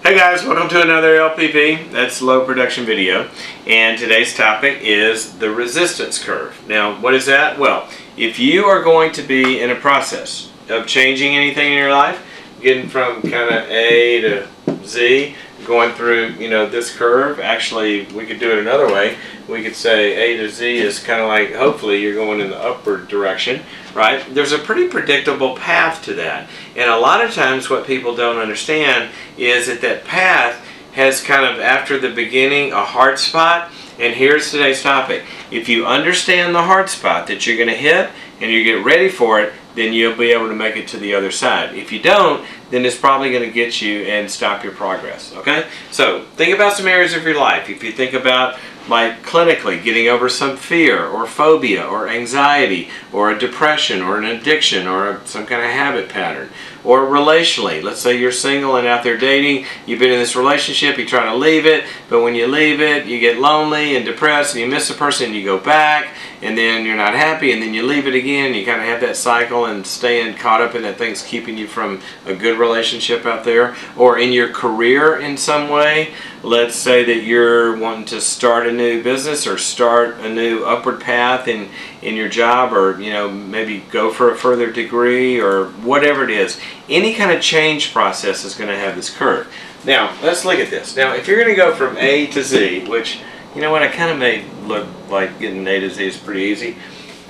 Hey guys, welcome to another LPV, that's low production video, and today's topic is the resistance curve. Now what is that? Well, if you are going to be in a process of changing anything in your life, getting from kind of A to Z, going through, this curve, actually we could do it another way. We could say A to Z is kind of like, hopefully you're going in the upward direction, right? There's a pretty predictable path to that. And a lot of times what people don't understand is that that path has kind of, after the beginning, a hard spot. And here's today's topic. If you understand the hard spot that you're going to hit and you get ready for it, then you'll be able to make it to the other side. If you don't, then it's probably going to get you and stop your progress, okay? So think about some areas of your life. If you think about, like, clinically getting over some fear or phobia or anxiety or a depression or an addiction or some kind of habit pattern, or relationally, let's say you're single and out there dating, you've been in this relationship, you try to leave it, but when you leave it, you get lonely and depressed and you miss the person and you go back and then you're not happy and then you leave it again. You kind of have that cycle and staying caught up in that thing's keeping you from a good relationship out there. Or in your career in some way, let's say that you're wanting to start a new business or start a new upward path in your job, or maybe go for a further degree or whatever it is. Any kind of change process is going to have this curve. Now let's look at this. Now if you're going to go from A to Z, which I kind of made look like getting A to Z is pretty easy.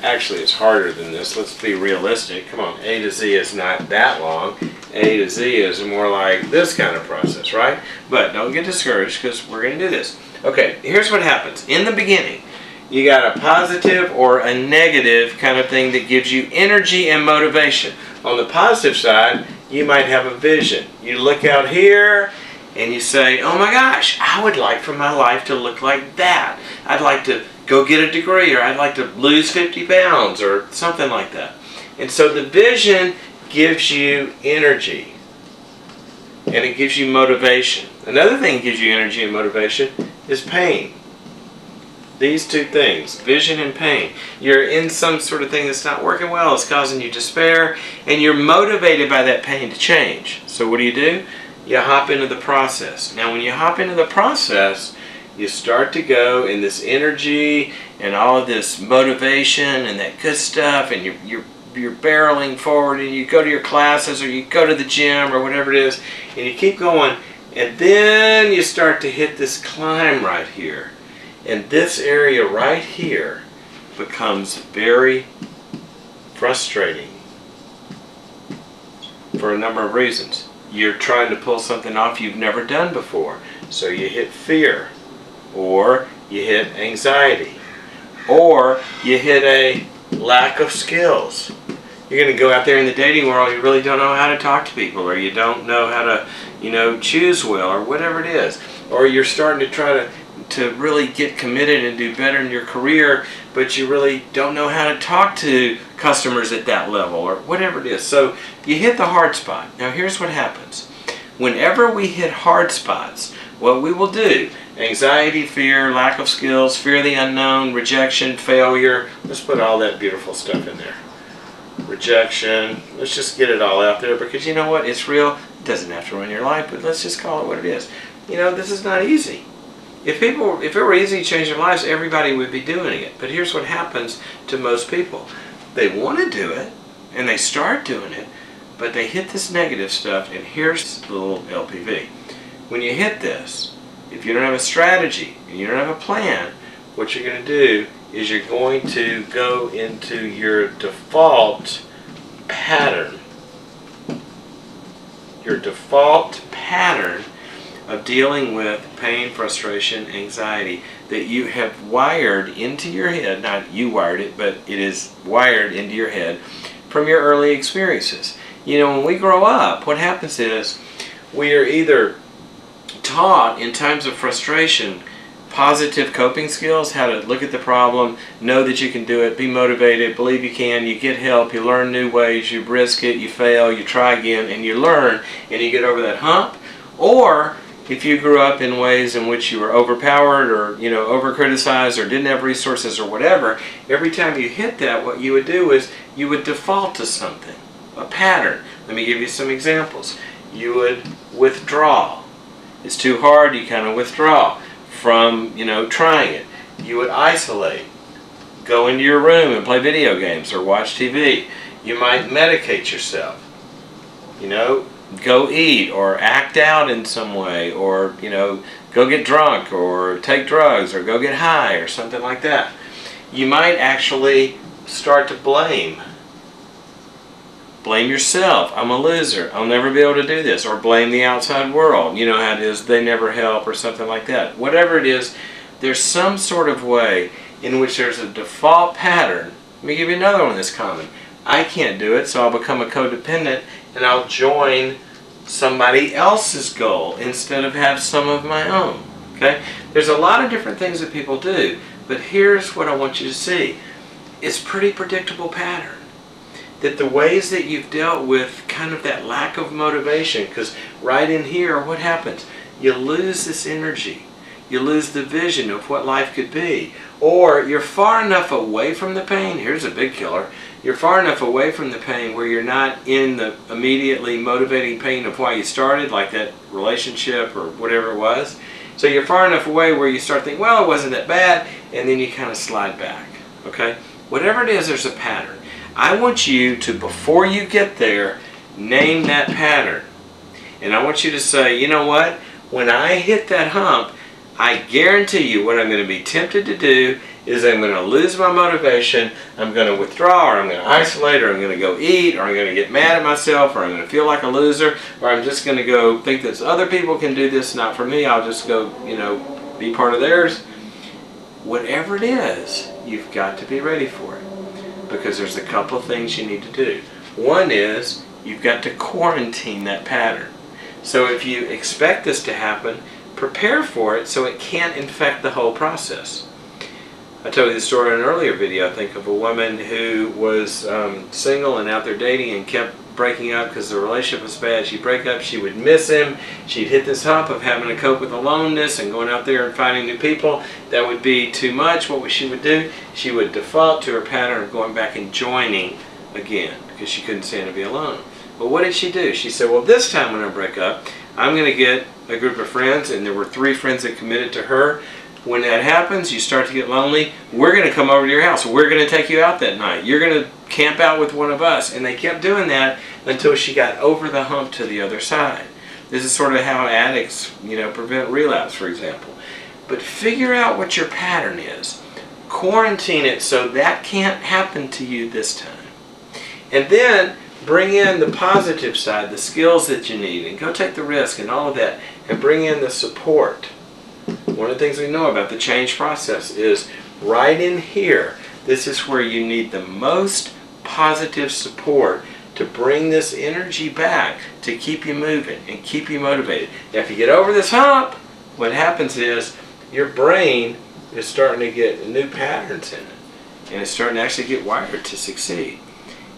Actually, it's harder than this. Let's be realistic. Come on, A to Z is not that long. A to Z is more like this kind of process, right? But don't get discouraged because we're going to do this. Okay, here's what happens. In the beginning, you got a positive or a negative kind of thing that gives you energy and motivation. On the positive side, you might have a vision. You look out here and you say, oh my gosh, I would like for my life to look like that. I'd like to go get a degree, or I'd like to lose 50 pounds or something like that. And so the vision gives you energy and it gives you motivation. Another thing that gives you energy and motivation is pain. These two things, vision and pain. You're in some sort of thing that's not working well, it's causing you despair, and you're motivated by that pain to change. So what do? You hop into the process. Now when you hop into the process, you start to go in this energy and all of this motivation and that good stuff, and you're barreling forward, and you go to your classes or you go to the gym or whatever it is, and you keep going, and then you start to hit this climb right here. And this area right here becomes very frustrating for a number of reasons. You're trying to pull something off you've never done before. So you hit fear, or you hit anxiety, or you hit a lack of skills. You're going to go out there in the dating world, you really don't know how to talk to people, or you don't know how to, choose well, or whatever it is. Or you're starting to try to really get committed and do better in your career, but you really don't know how to talk to customers at that level, or whatever it is. So you hit the hard spot. Now here's what happens. Whenever we hit hard spots, what we will do, anxiety, fear, lack of skills, fear of the unknown, rejection, failure, let's put all that beautiful stuff in there. Rejection, let's just get it all out there, because you know what, it's real. It doesn't have to run your life, but let's just call it what it is. This is not easy. If it were easy to change their lives, everybody would be doing it. But here's what happens to most people. They want to do it, and they start doing it, but they hit this negative stuff, and here's the little LPV. When you hit this, if you don't have a strategy, and you don't have a plan, what you're going to do is you're going to go into your default pattern. Your default pattern of dealing with pain, frustration, anxiety that you have wired into your head. Not you wired it, but it is wired into your head from your early experiences. When we grow up, what happens is we are either taught in times of frustration positive coping skills, how to look at the problem, know that you can do it, be motivated, believe you can, you get help, you learn new ways, you risk it, you fail, you try again, and you learn, and you get over that hump. Or if you grew up in ways in which you were overpowered or over-criticized or didn't have resources or whatever, every time you hit that, what you would do is you would default to something, a pattern. Let me give you some examples. You would withdraw. it's too hard, you kind of withdraw from, trying it. You would isolate, go into your room and play video games or watch TV. You might medicate yourself, go eat or act out in some way, or, go get drunk or take drugs or go get high or something like that. You might actually start to blame yourself. I'm a loser. I'll never be able to do this. Or blame the outside world. You know how it is. They never help or something like that. Whatever it is, there's some sort of way in which there's a default pattern. Let me give you another one that's common. I can't do it, so I'll become a codependent and I'll join somebody else's goal instead of have some of my own. Okay? There's a lot of different things that people do, but here's what I want you to see. It's a pretty predictable pattern. That the ways that you've dealt with kind of that lack of motivation, because right in here, what happens? You lose this energy. You lose the vision of what life could be. Or you're far enough away from the pain. Here's a big killer. You're far enough away from the pain where you're not in the immediately motivating pain of why you started, like that relationship or whatever it was. So you're far enough away where you start thinking, well, it wasn't that bad, and then you kind of slide back. Okay? Whatever it is, there's a pattern. I want you to, before you get there, name that pattern. And I want you to say, you know what? When I hit that hump, I guarantee you what I'm going to be tempted to do is I'm going to lose my motivation, I'm going to withdraw, or I'm going to isolate, or I'm going to go eat, or I'm going to get mad at myself, or I'm going to feel like a loser, or I'm just going to go think that other people can do this, not for me, I'll just go, be part of theirs. Whatever it is, you've got to be ready for it. Because there's a couple of things you need to do. One is you've got to quarantine that pattern. So if you expect this to happen, prepare for it so it can't infect the whole process. I told you the story in an earlier video, I think, of a woman who was single and out there dating and kept breaking up because the relationship was bad. She'd break up, she would miss him, she'd hit this hump of having to cope with aloneness and going out there and finding new people. That would be too much. What she would do, she would default to her pattern of going back and joining again because she couldn't stand to be alone. But what did she do? She said, well, this time when I break up, I'm going to get a group of friends, and there were 3 friends that committed to her. When that happens, you start to get lonely, we're going to come over to your house. We're going to take you out that night. You're going to camp out with one of us. And they kept doing that until she got over the hump to the other side. This is sort of how addicts, prevent relapse, for example. But figure out what your pattern is. Quarantine it so that can't happen to you this time. And then bring in the positive side, the skills that you need, and go take the risk and all of that, and bring in the support. One of the things we know about the change process is right in here, this is where you need the most positive support to bring this energy back to keep you moving and keep you motivated. Now, if you get over this hump, what happens is your brain is starting to get new patterns in it, and it's starting to actually get wired to succeed.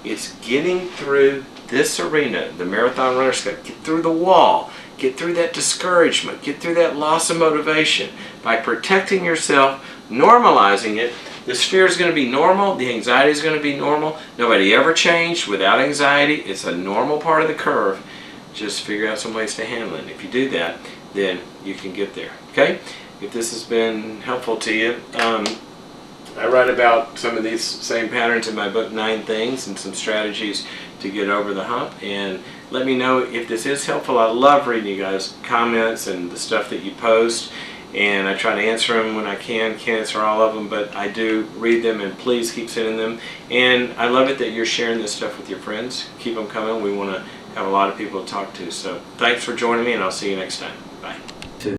It's getting through this arena. The marathon runner's got to get through the wall, get through that discouragement, get through that loss of motivation. By protecting yourself, normalizing it, this fear is going to be normal, the anxiety is going to be normal. Nobody ever changed without anxiety. It's a normal part of the curve. Just figure out some ways to handle it. If you do that, then you can get there. Okay? If this has been helpful to you, I write about some of these same patterns in my book, 9 Things, and some strategies to get over the hump. And let me know if this is helpful. I love reading you guys' comments and the stuff that you post. And I try to answer them when I can. Can't answer all of them, but I do read them, and please keep sending them. And I love it that you're sharing this stuff with your friends. Keep them coming. We want to have a lot of people to talk to. So thanks for joining me, and I'll see you next time. Bye.